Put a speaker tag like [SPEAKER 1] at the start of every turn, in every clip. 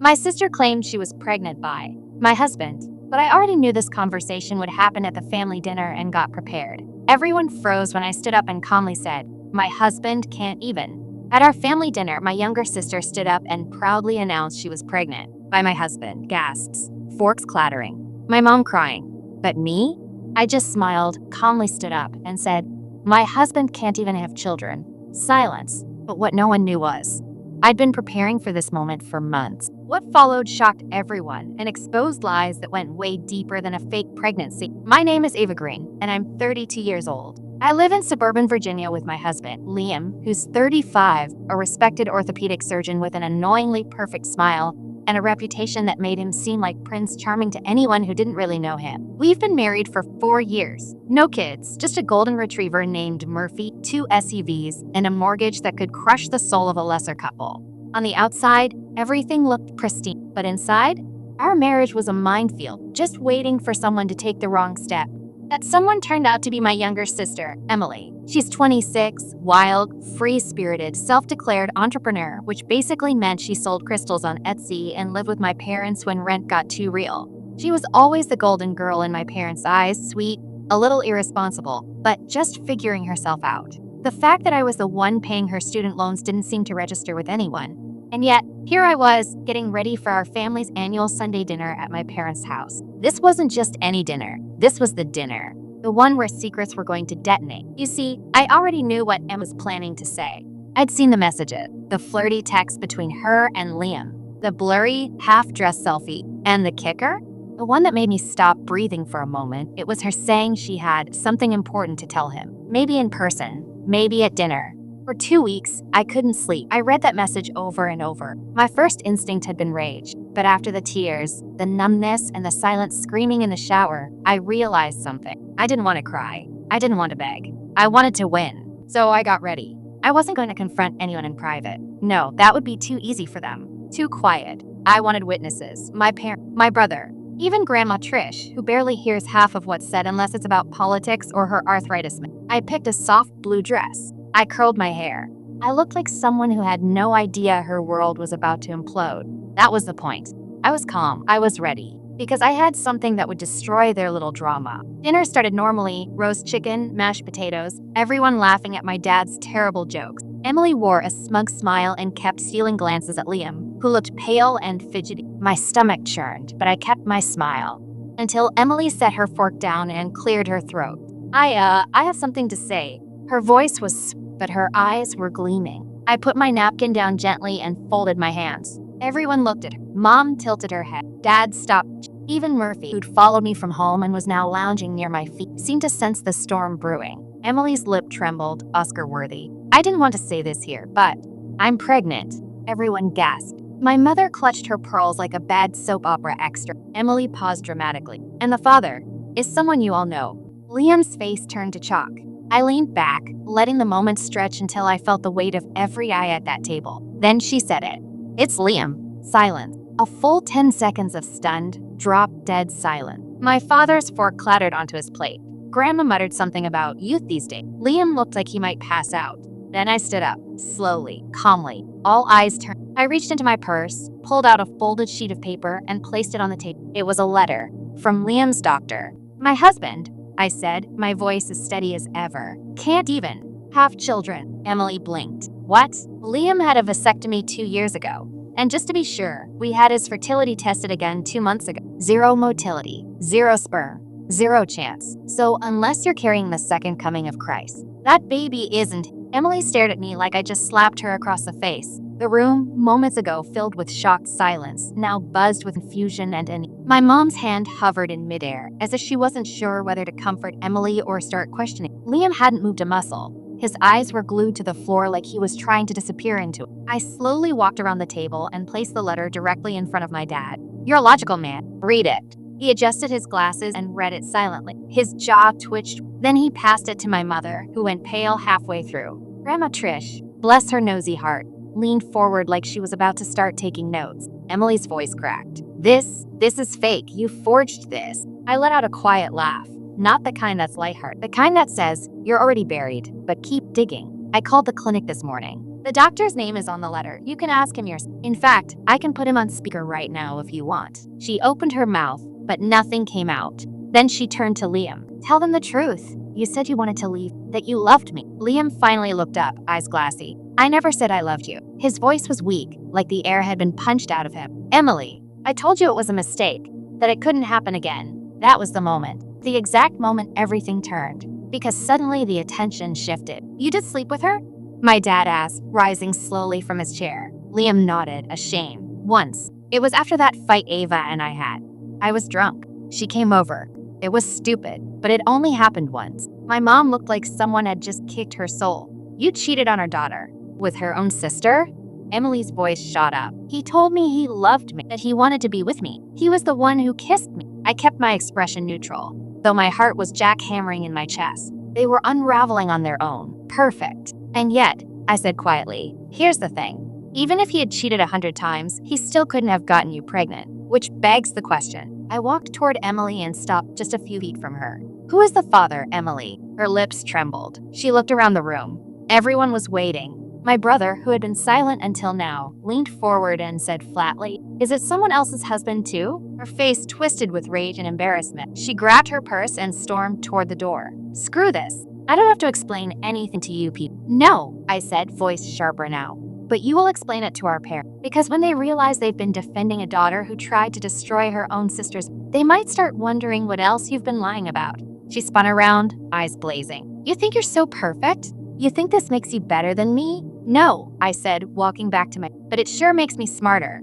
[SPEAKER 1] My sister claimed she was pregnant by my husband, but I already knew this conversation would happen at the family dinner and got prepared. Everyone froze when I stood up and calmly said, "My husband can't even." At our family dinner, my younger sister stood up and proudly announced she was pregnant by my husband. Gasps, forks clattering, my mom crying. But me? I just smiled, calmly stood up, and said, "My husband can't even have children." Silence. But what no one knew was, I'd been preparing for this moment for months. What followed shocked everyone and exposed lies that went way deeper than a fake pregnancy. My name is Ava Green, and I'm 32 years old. I live in suburban Virginia with my husband, Liam, who's 35, a respected orthopedic surgeon with an annoyingly perfect smile and a reputation that made him seem like Prince Charming to anyone who didn't really know him. We've been married for 4 years. No kids, just a golden retriever named Murphy, 2 SUVs, and a mortgage that could crush the soul of a lesser couple. On the outside, everything looked pristine, but inside, our marriage was a minefield, just waiting for someone to take the wrong step. That someone turned out to be my younger sister, Emily. She's 26, wild, free-spirited, self-declared entrepreneur, which basically meant she sold crystals on Etsy and lived with my parents when rent got too real. She was always the golden girl in my parents' eyes, sweet, a little irresponsible, but just figuring herself out. The fact that I was the one paying her student loans didn't seem to register with anyone. And yet, here I was, getting ready for our family's annual Sunday dinner at my parents' house. This wasn't just any dinner. This was the dinner. The one where secrets were going to detonate. You see, I already knew what Em was planning to say. I'd seen the messages, the flirty text between her and Liam, the blurry, half-dressed selfie, and the kicker? The one that made me stop breathing for a moment. It was her saying she had something important to tell him. Maybe in person, maybe at dinner. For 2 weeks, I couldn't sleep. I read that message over and over. My first instinct had been rage, but after the tears, the numbness, and the silent screaming in the shower, I realized something. I didn't want to cry. I didn't want to beg. I wanted to win. So I got ready. I wasn't going to confront anyone in private. No, that would be too easy for them. Too quiet. I wanted witnesses. My parents, my brother, even Grandma Trish, who barely hears half of what's said unless it's about politics or her arthritis. I picked a soft blue dress. I curled my hair. I looked like someone who had no idea her world was about to implode. That was the point. I was calm. I was ready. Because I had something that would destroy their little drama. Dinner started normally, roast chicken, mashed potatoes, everyone laughing at my dad's terrible jokes. Emily wore a smug smile and kept stealing glances at Liam, who looked pale and fidgety. My stomach churned, but I kept my smile. Until Emily set her fork down and cleared her throat. I have something to say. Her voice was but her eyes were gleaming. I put my napkin down gently and folded my hands. Everyone looked at her. Mom tilted her head. Dad stopped. Even Murphy, who'd followed me from home and was now lounging near my feet, seemed to sense the storm brewing. Emily's lip trembled, Oscar-worthy. I didn't want to say this here, but I'm pregnant. Everyone gasped. My mother clutched her pearls like a bad soap opera extra. Emily paused dramatically. And the father is someone you all know. Liam's face turned to chalk. I leaned back, letting the moment stretch until I felt the weight of every eye at that table. Then she said it. It's Liam. Silence. A full 10 seconds of stunned, drop-dead silence. My father's fork clattered onto his plate. Grandma muttered something about youth these days. Liam looked like he might pass out. Then I stood up, slowly, calmly. All eyes turned. I reached into my purse, pulled out a folded sheet of paper, and placed it on the table. It was a letter from Liam's doctor. My husband, I said, my voice as steady as ever. Can't even have children. Emily blinked. What? Liam had a vasectomy 2 years ago. And just to be sure, we had his fertility tested again 2 months ago. 0 motility, 0 sperm, 0 chance. So unless you're carrying the second coming of Christ, that baby isn't. Emily stared at me like I just slapped her across the face. The room, moments ago filled with shocked silence, now buzzed with confusion and envy. My mom's hand hovered in midair, as if she wasn't sure whether to comfort Emily or start questioning. Liam hadn't moved a muscle. His eyes were glued to the floor like he was trying to disappear into it. I slowly walked around the table and placed the letter directly in front of my dad. You're a logical man. Read it. He adjusted his glasses and read it silently. His jaw twitched. Then he passed it to my mother, who went pale halfway through. Grandma Trish, bless her nosy heart, leaned forward like she was about to start taking notes. Emily's voice cracked. This is fake. You forged this. I let out a quiet laugh. Not the kind that's lighthearted. The kind that says, you're already buried, but keep digging. I called the clinic this morning. The doctor's name is on the letter. You can ask him yourself. In fact, I can put him on speaker right now if you want. She opened her mouth, but nothing came out. Then she turned to Liam. Tell them the truth. You said you wanted to leave, that you loved me. Liam finally looked up, eyes glassy. I never said I loved you. His voice was weak, like the air had been punched out of him. Emily, I told you it was a mistake, that it couldn't happen again. That was the moment. The exact moment everything turned. Because suddenly the attention shifted. You did sleep with her? My dad asked, rising slowly from his chair. Liam nodded, ashamed. Once. It was after that fight Ava and I had. I was drunk. She came over. It was stupid, but it only happened once. My mom looked like someone had just kicked her soul. You cheated on our daughter. With her own sister? Emily's voice shot up. He told me he loved me, that he wanted to be with me. He was the one who kissed me. I kept my expression neutral, though my heart was jackhammering in my chest. They were unraveling on their own. Perfect. And yet, I said quietly, here's the thing. Even if he had cheated 100 times, he still couldn't have gotten you pregnant. Which begs the question. I walked toward Emily and stopped just a few feet from her. Who is the father, Emily? Her lips trembled. She looked around the room. Everyone was waiting. My brother, who had been silent until now, leaned forward and said flatly, is it someone else's husband too? Her face twisted with rage and embarrassment. She grabbed her purse and stormed toward the door. Screw this. I don't have to explain anything to you people. No, I said, voice sharper now. But you will explain it to our parents. Because when they realize they've been defending a daughter who tried to destroy her own sisters, they might start wondering what else you've been lying about. She spun around, eyes blazing. You think you're so perfect? You think this makes you better than me? No, I said, walking back to but it sure makes me smarter.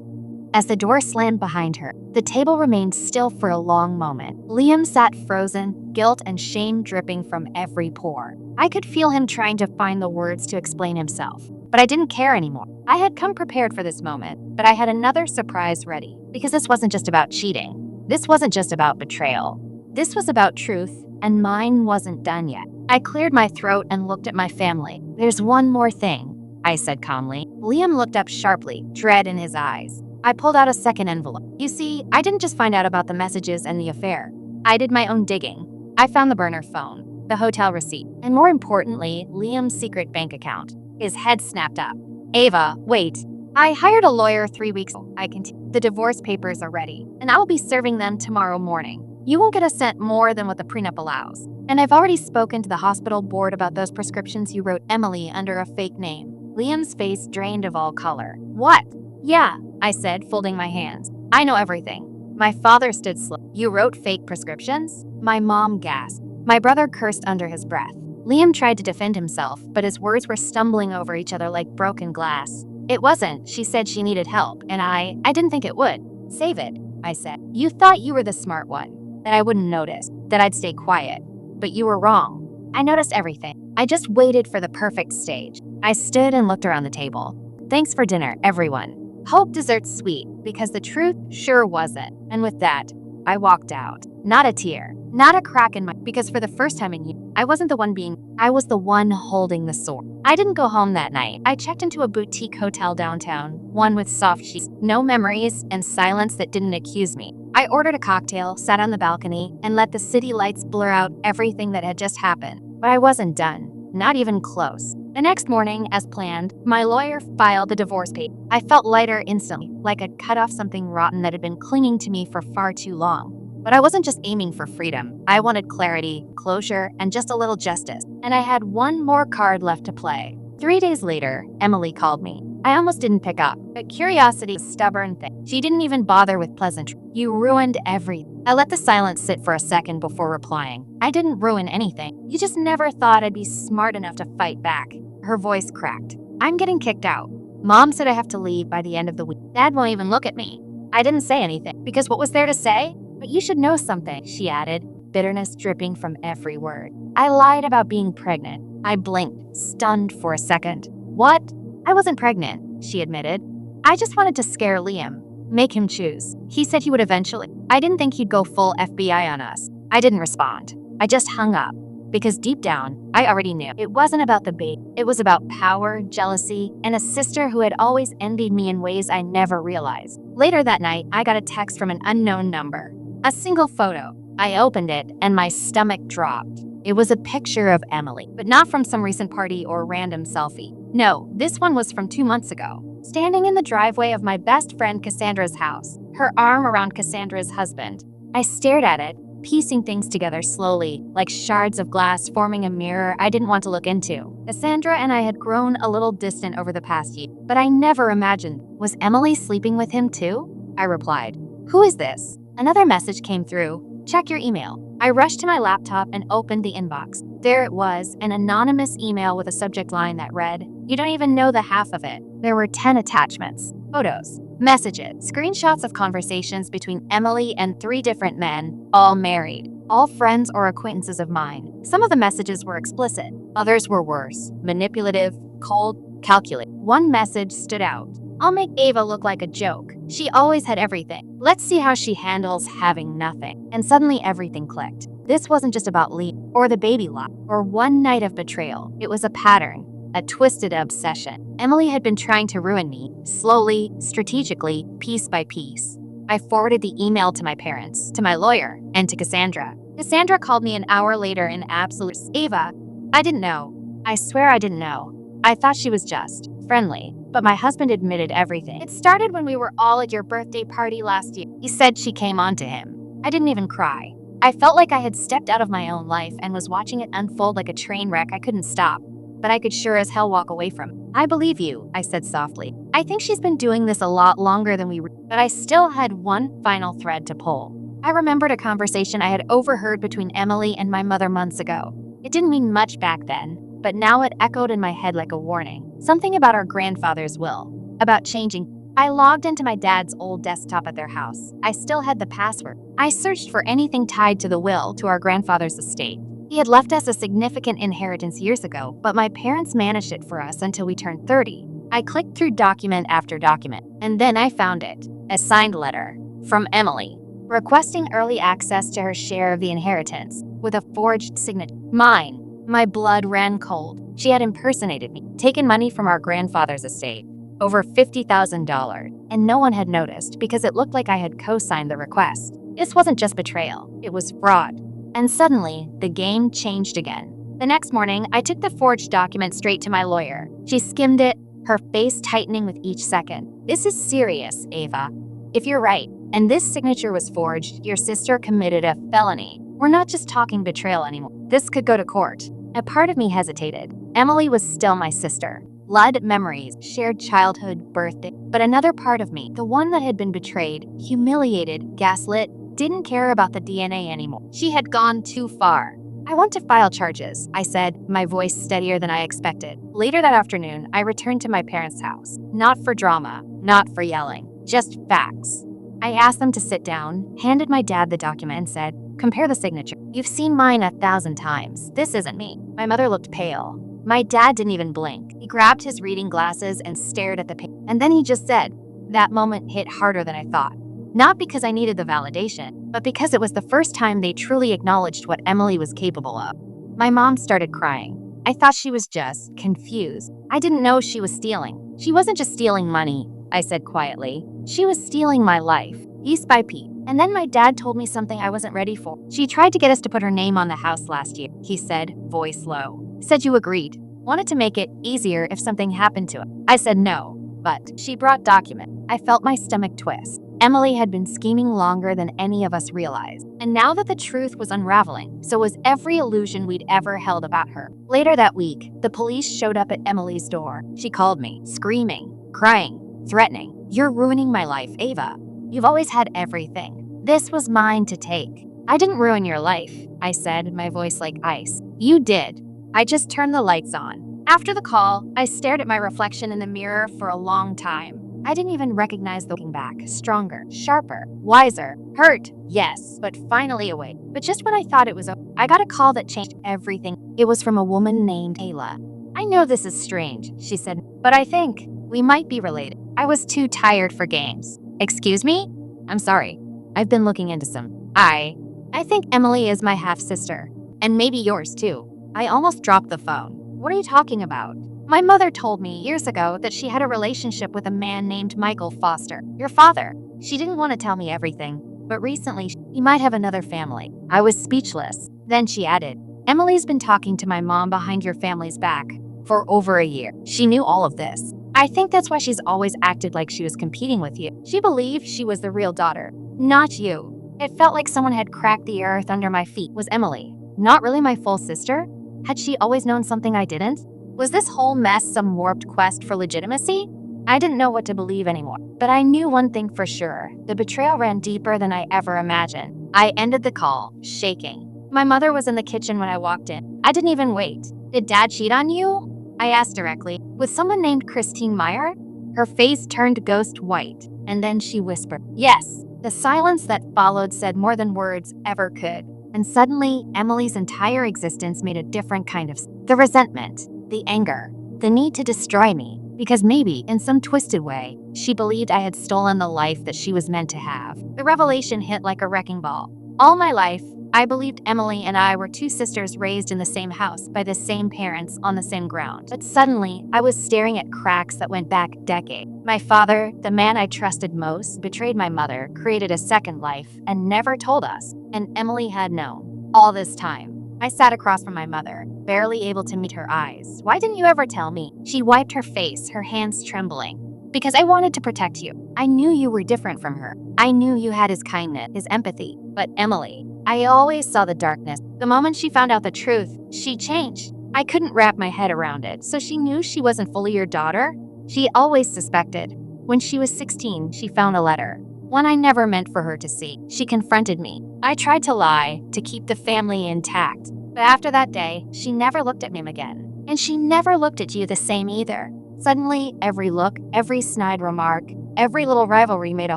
[SPEAKER 1] As the door slammed behind her, the table remained still for a long moment. Liam sat frozen, guilt and shame dripping from every pore. I could feel him trying to find the words to explain himself, but I didn't care anymore. I had come prepared for this moment, but I had another surprise ready, because this wasn't just about cheating. This wasn't just about betrayal. This was about truth, and mine wasn't done yet. I cleared my throat and looked at my family. There's one more thing, I said calmly. Liam looked up sharply, dread in his eyes. I pulled out a second envelope. You see, I didn't just find out about the messages and the affair. I did my own digging. I found the burner phone, the hotel receipt, and more importantly, Liam's secret bank account. His head snapped up. Ava, wait. I hired a lawyer 3 weeks ago. I continued. The divorce papers are ready, and I will be serving them tomorrow morning. You won't get a cent more than what the prenup allows. And I've already spoken to the hospital board about those prescriptions you wrote Emily under a fake name. Liam's face drained of all color. What? Yeah, I said, folding my hands. I know everything. My father stood slow. You wrote fake prescriptions? My mom gasped. My brother cursed under his breath. Liam tried to defend himself, but his words were stumbling over each other like broken glass. It wasn't. She said she needed help, and I didn't think it would. Save it, I said. You thought you were the smart one, that I wouldn't notice, that I'd stay quiet. But you were wrong. I noticed everything. I just waited for the perfect stage. I stood and looked around the table. Thanks for dinner, everyone. Hope dessert's sweet, because the truth sure wasn't. And with that, I walked out. Not a tear, not a crack in my, because for the first time in years, I wasn't the one holding the sword. I didn't go home that night. I checked into a boutique hotel downtown, one with soft sheets, no memories, and silence that didn't accuse me. I ordered a cocktail, sat on the balcony, and let the city lights blur out everything that had just happened. But I wasn't done. Not even close. The next morning, as planned, my lawyer filed the divorce papers. I felt lighter instantly, like I'd cut off something rotten that had been clinging to me for far too long. But I wasn't just aiming for freedom. I wanted clarity, closure, and just a little justice. And I had one more card left to play. 3 days later, Emily called me. I almost didn't pick up, but curiosity is a stubborn thing. She didn't even bother with pleasantry. You ruined everything. I let the silence sit for a second before replying. I didn't ruin anything. You just never thought I'd be smart enough to fight back. Her voice cracked. I'm getting kicked out. Mom said I have to leave by the end of the week. Dad won't even look at me. I didn't say anything, because what was there to say? But you should know something, she added, bitterness dripping from every word. I lied about being pregnant. I blinked, stunned for a second. What? I wasn't pregnant, she admitted. I just wanted to scare Liam, make him choose. He said he would eventually. I didn't think he'd go full FBI on us. I didn't respond. I just hung up. Because deep down, I already knew. It wasn't about the baby. It was about power, jealousy, and a sister who had always envied me in ways I never realized. Later that night, I got a text from an unknown number. A single photo. I opened it, and my stomach dropped. It was a picture of Emily, but not from some recent party or random selfie. No, this one was from 2 months ago. Standing in the driveway of my best friend Cassandra's house, her arm around Cassandra's husband. I stared at it, piecing things together slowly, like shards of glass forming a mirror I didn't want to look into. Cassandra and I had grown a little distant over the past year, but I never imagined. Was Emily sleeping with him too? I replied. Who is this? Another message came through. Check your email. I rushed to my laptop and opened the inbox. There it was, an anonymous email with a subject line that read, "You don't even know the half of it." There were 10 attachments, photos, messages, screenshots of conversations between Emily and 3 different men, all married, all friends or acquaintances of mine. Some of the messages were explicit, others were worse, manipulative, cold, calculated. One message stood out. "I'll make Ava look like a joke. She always had everything. Let's see how she handles having nothing." And suddenly everything clicked. This wasn't just about Lee, or the baby lot, or one night of betrayal. It was a pattern, a twisted obsession. Emily had been trying to ruin me, slowly, strategically, piece by piece. I forwarded the email to my parents, to my lawyer, and to Cassandra. Cassandra called me an hour later in absolute Ava. I didn't know. I swear I didn't know. I thought she was just friendly. But my husband admitted everything. It started when we were all at your birthday party last year. He said she came on to him. I didn't even cry. I felt like I had stepped out of my own life and was watching it unfold like a train wreck I couldn't stop. But I could sure as hell walk away from it. I believe you, I said softly. I think she's been doing this a lot longer than but I still had one final thread to pull. I remembered a conversation I had overheard between Emily and my mother months ago. It didn't mean much back then, but now it echoed in my head like a warning. Something about our grandfather's will, about changing. I logged into my dad's old desktop at their house. I still had the password. I searched for anything tied to the will to our grandfather's estate. He had left us a significant inheritance years ago, but my parents managed it for us until we turned 30. I clicked through document after document, and then I found it. A signed letter from Emily, requesting early access to her share of the inheritance, with a forged signature. Mine. My blood ran cold. She had impersonated me, taken money from our grandfather's estate, over $50,000, and no one had noticed because it looked like I had co-signed the request. This wasn't just betrayal, it was fraud. And suddenly, the game changed again. The next morning, I took the forged document straight to my lawyer. She skimmed it, her face tightening with each second. This is serious, Ava. If you're right, and this signature was forged, your sister committed a felony. We're not just talking betrayal anymore. This could go to court. A part of me hesitated. Emily was still my sister. Blood, memories, shared childhood, birthday. But another part of me, the one that had been betrayed, humiliated, gaslit, didn't care about the DNA anymore. She had gone too far. I want to file charges, I said, my voice steadier than I expected. Later that afternoon, I returned to my parents' house. Not for drama, not for yelling, just facts. I asked them to sit down, handed my dad the document and said, "Compare the signature. You've seen mine 1,000 times. This isn't me." My mother looked pale. My dad didn't even blink. He grabbed his reading glasses and stared at the page. And then he just said, that moment hit harder than I thought. Not because I needed the validation, but because it was the first time they truly acknowledged what Emily was capable of. My mom started crying. I thought she was just confused. I didn't know she was stealing. She wasn't just stealing money, I said quietly. She was stealing my life, piece by piece. And then my dad told me something I wasn't ready for. She tried to get us to put her name on the house last year, he said, voice low. Said you agreed. Wanted to make it easier if something happened to it. I said no, but she brought document. I felt my stomach twist. Emily had been scheming longer than any of us realized. And now that the truth was unraveling, so was every illusion we'd ever held about her. Later that week, the police showed up at Emily's door. She called me, screaming, crying, threatening. "You're ruining my life, Ava. You've always had everything. This was mine to take." "I didn't ruin your life," I said, my voice like ice. "You did. I just turned the lights on." After the call, I stared at my reflection in the mirror for a long time. I didn't even recognize the looking back. Stronger, sharper, wiser, hurt, yes, but finally awake. But just when I thought it was over, I got a call that changed everything. It was from a woman named Ayla. "I know this is strange," she said, "but I think we might be related." I was too tired for games. "Excuse me? I'm sorry. I've been looking into some. I think Emily is my half-sister. And maybe yours too." I almost dropped the phone. "What are you talking about?" "My mother told me years ago that she had a relationship with a man named Michael Foster, your father. She didn't want to tell me everything, but recently he might have another family." I was speechless. Then she added, "Emily's been talking to my mom behind your family's back for over a year. She knew all of this. I think that's why she's always acted like she was competing with you. She believed she was the real daughter, not you. It felt like someone had cracked the earth under my feet. Was Emily not really my full sister? Had she always known something I didn't? Was this whole mess some warped quest for legitimacy? I didn't know what to believe anymore, but I knew one thing for sure. The betrayal ran deeper than I ever imagined. I ended the call, shaking. My mother was in the kitchen when I walked in. I didn't even wait. Did Dad cheat on you? I asked directly. With someone named Christine Meyer? Her face turned ghost white, and then she whispered, yes. The silence that followed said more than words ever could. And suddenly, Emily's entire existence made a different kind of the resentment, the anger, the need to destroy me. Because maybe, in some twisted way, she believed I had stolen the life that she was meant to have. The revelation hit like a wrecking ball. All my life, I believed Emily and I were two sisters raised in the same house by the same parents on the same ground. But suddenly, I was staring at cracks that went back decades. My father, the man I trusted most, betrayed my mother, created a second life, and never told us. And Emily had known. All this time. I sat across from my mother, barely able to meet her eyes. Why didn't you ever tell me? She wiped her face, her hands trembling. Because I wanted to protect you. I knew you were different from her. I knew you had his kindness, his empathy. But Emily, I always saw the darkness. The moment she found out the truth, she changed. I couldn't wrap my head around it. So she knew she wasn't fully your daughter? She always suspected. When she was 16, she found a letter. One I never meant for her to see. She confronted me. I tried to lie, to keep the family intact. But after that day, she never looked at me again. And she never looked at you the same either. Suddenly, every look, every snide remark, every little rivalry made a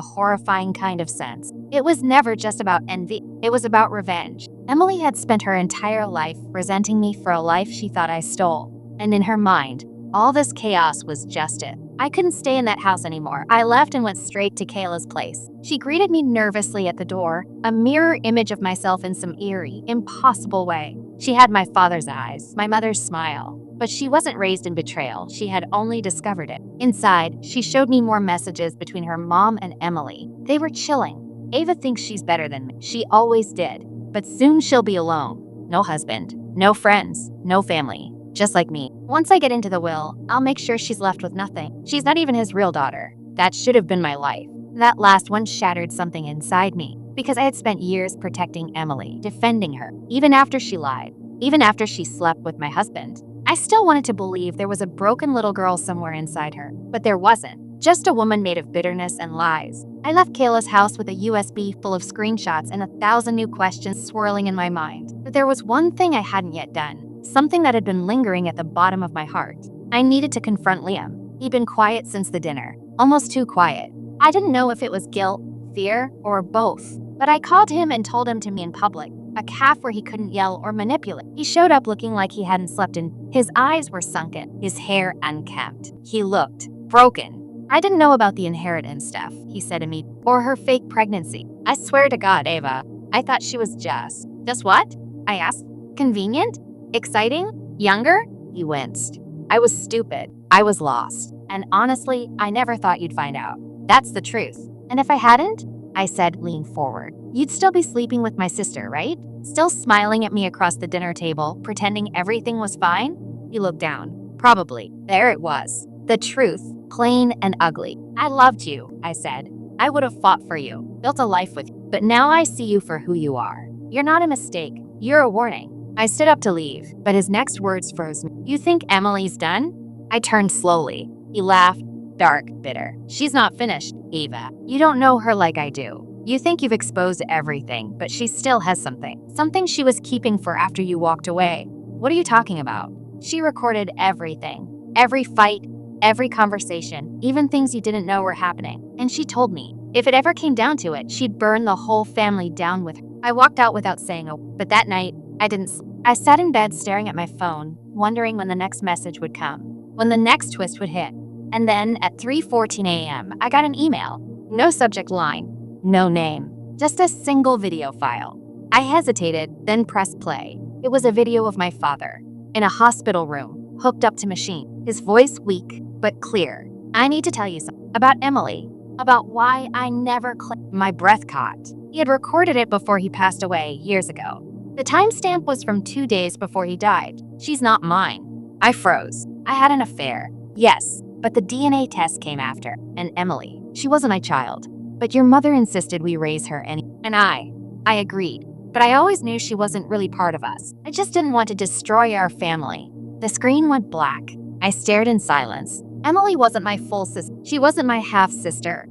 [SPEAKER 1] horrifying kind of sense. It was never just about envy. It was about revenge. Emily had spent her entire life resenting me for a life she thought I stole. And in her mind, all this chaos was just it. I couldn't stay in that house anymore. I left and went straight to Kayla's place. She greeted me nervously at the door, a mirror image of myself in some eerie, impossible way. She had my father's eyes, my mother's smile. But she wasn't raised in betrayal. She had only discovered it. Inside, she showed me more messages between her mom and Emily. They were chilling. Ava thinks she's better than me. She always did. But soon she'll be alone. No husband, no friends, no family. Just like me. Once I get into the will, I'll make sure she's left with nothing. She's not even his real daughter. That should have been my life. That last one shattered something inside me. Because I had spent years protecting Emily, defending her, even after she lied, even after she slept with my husband. I still wanted to believe there was a broken little girl somewhere inside her, but there wasn't. Just a woman made of bitterness and lies. I left Kayla's house with a USB full of screenshots and 1,000 new questions swirling in my mind. But there was one thing I hadn't yet done, something that had been lingering at the bottom of my heart. I needed to confront Liam. He'd been quiet since the dinner, almost too quiet. I didn't know if it was guilt, fear, or both. But I called him and told him to me in public. A calf where he couldn't yell or manipulate. He showed up looking like he hadn't slept in. His eyes were sunken, his hair unkempt. He looked broken. I didn't know about the inheritance stuff, he said to me, or her fake pregnancy. I swear to God, Ava, I thought she was just. Just what? I asked. Convenient? Exciting? Younger? He winced. I was stupid. I was lost. And honestly, I never thought you'd find out. That's the truth. And if I hadn't? I said, leaning forward. You'd still be sleeping with my sister, right? Still smiling at me across the dinner table, pretending everything was fine? He looked down. Probably. There it was. The truth, plain and ugly. I loved you, I said. I would have fought for you, built a life with you. But now I see you for who you are. You're not a mistake. You're a warning. I stood up to leave, but his next words froze me. You think Emily's done? I turned slowly. He laughed. Dark, bitter. She's not finished, Ava. You don't know her like I do. You think you've exposed everything, but she still has something. Something she was keeping for after you walked away. What are you talking about? She recorded everything. Every fight, every conversation, even things you didn't know were happening. And she told me, if it ever came down to it, she'd burn the whole family down with her. I walked out without saying a word, but that night, I didn't sleep. I sat in bed staring at my phone, wondering when the next message would come, when the next twist would hit. And then at 3:14 a.m., I got an email. No subject line, no name, just a single video file. I hesitated, then pressed play. It was a video of my father, in a hospital room, hooked up to machine, his voice weak, but clear. I need to tell you something about Emily, about why I never clicked. My breath caught. He had recorded it before he passed away years ago. The timestamp was from 2 days before he died. She's not mine. I froze. I had an affair. Yes, but the DNA test came after. And Emily, she wasn't my child. But your mother insisted we raise her and I agreed. But I always knew she wasn't really part of us. I just didn't want to destroy our family. The screen went black. I stared in silence. Emily wasn't my full sister. She wasn't my half-sister.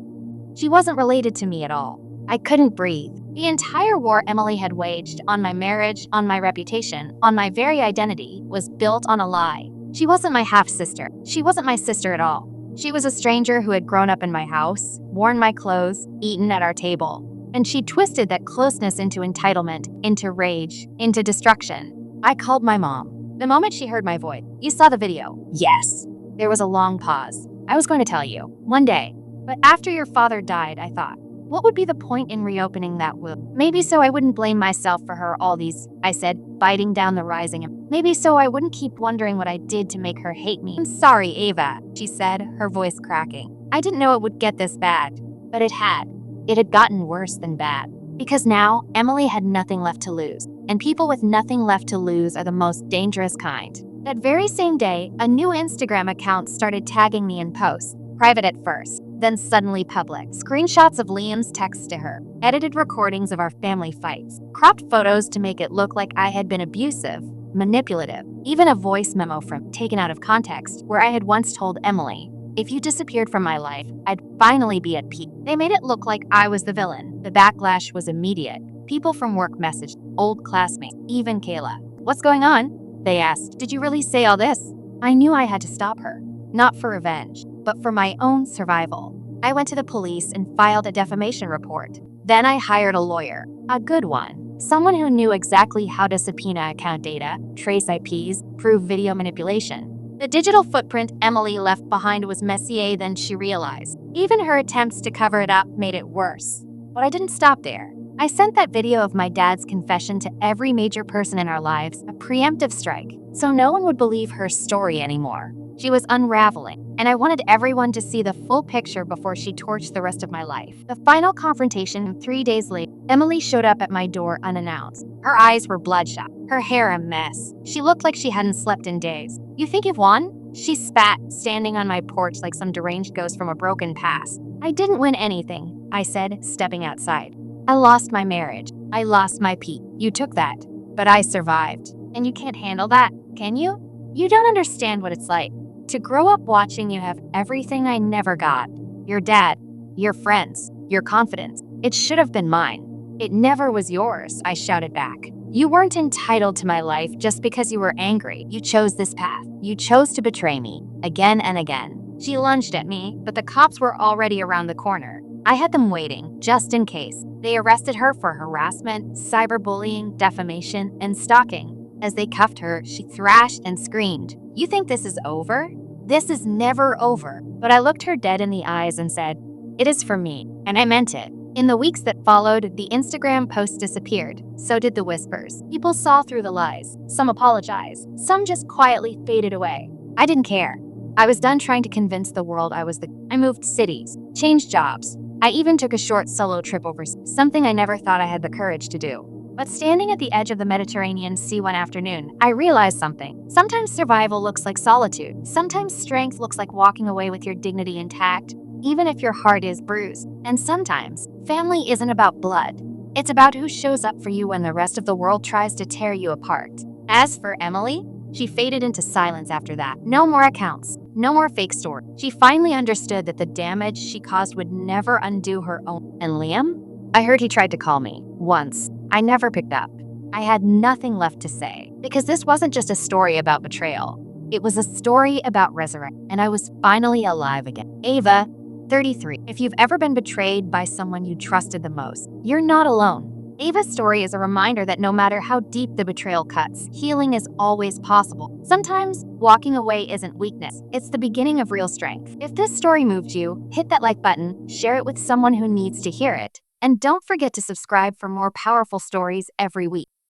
[SPEAKER 1] She wasn't related to me at all. I couldn't breathe. The entire war Emily had waged on my marriage, on my reputation, on my very identity, was built on a lie. She wasn't my half-sister. She wasn't my sister at all. She was a stranger who had grown up in my house, worn my clothes, eaten at our table. And she twisted that closeness into entitlement, into rage, into destruction. I called my mom. The moment she heard my voice, "You saw the video?" "Yes." There was a long pause. "I was going to tell you. One day. But after your father died, I thought, what would be the point in reopening that wound? Maybe so I wouldn't blame myself for her all these," I said, biting down the rising. "Maybe so I wouldn't keep wondering what I did to make her hate me." "I'm sorry, Ava," she said, her voice cracking. "I didn't know it would get this bad." But it had. It had gotten worse than bad. Because now, Emily had nothing left to lose. And people with nothing left to lose are the most dangerous kind. That very same day, a new Instagram account started tagging me in posts. Private at first, then suddenly public. Screenshots of Liam's texts to her, edited recordings of our family fights, cropped photos to make it look like I had been abusive, manipulative, even a voice memo taken out of context where I had once told Emily, "If you disappeared from my life, I'd finally be at peace." They made it look like I was the villain. The backlash was immediate. People from work messaged, old classmates, even Kayla. "What's going on?" they asked. "Did you really say all this?" I knew I had to stop her, not for revenge, but for my own survival. I went to the police and filed a defamation report. Then I hired a lawyer, a good one, someone who knew exactly how to subpoena account data, trace IPs, prove video manipulation. The digital footprint Emily left behind was messier than she realized. Even her attempts to cover it up made it worse. But I didn't stop there. I sent that video of my dad's confession to every major person in our lives, a preemptive strike, so no one would believe her story anymore. She was unraveling, and I wanted everyone to see the full picture before she torched the rest of my life. The final confrontation, 3 days later, Emily showed up at my door unannounced. Her eyes were bloodshot, her hair a mess. She looked like she hadn't slept in days. "You think you've won?" She spat, standing on my porch like some deranged ghost from a broken past. "I didn't win anything," I said, stepping outside. "I lost my marriage. I lost my peace. You took that, but I survived. And you can't handle that, can you? You don't understand what it's like to grow up watching you have everything I never got. Your dad, your friends, your confidence. It should have been mine. It never was yours," I shouted back. "You weren't entitled to my life just because you were angry. You chose this path. You chose to betray me, again and again." She lunged at me, but the cops were already around the corner. I had them waiting, just in case. They arrested her for harassment, cyberbullying, defamation, and stalking. As they cuffed her, she thrashed and screamed, "You think this is over? This is never over." But I looked her dead in the eyes and said, "It is for me," and I meant it. In the weeks that followed, the Instagram posts disappeared. So did the whispers. People saw through the lies. Some apologized. Some just quietly faded away. I didn't care. I was done trying to convince the world I moved cities, changed jobs. I even took a short solo trip overseas, something I never thought I had the courage to do. But standing at the edge of the Mediterranean Sea one afternoon, I realized something. Sometimes survival looks like solitude. Sometimes strength looks like walking away with your dignity intact, even if your heart is bruised. And sometimes, family isn't about blood. It's about who shows up for you when the rest of the world tries to tear you apart. As for Emily, she faded into silence after that. No more accounts. No more fake stories. She finally understood that the damage she caused would never undo her own. And Liam? I heard he tried to call me. Once. I never picked up. I had nothing left to say. Because this wasn't just a story about betrayal. It was a story about resurrection. And I was finally alive again. Ava, 33. If you've ever been betrayed by someone you trusted the most, you're not alone. Ava's story is a reminder that no matter how deep the betrayal cuts, healing is always possible. Sometimes, walking away isn't weakness. It's the beginning of real strength. If this story moved you, hit that like button, share it with someone who needs to hear it, and don't forget to subscribe for more powerful stories every week.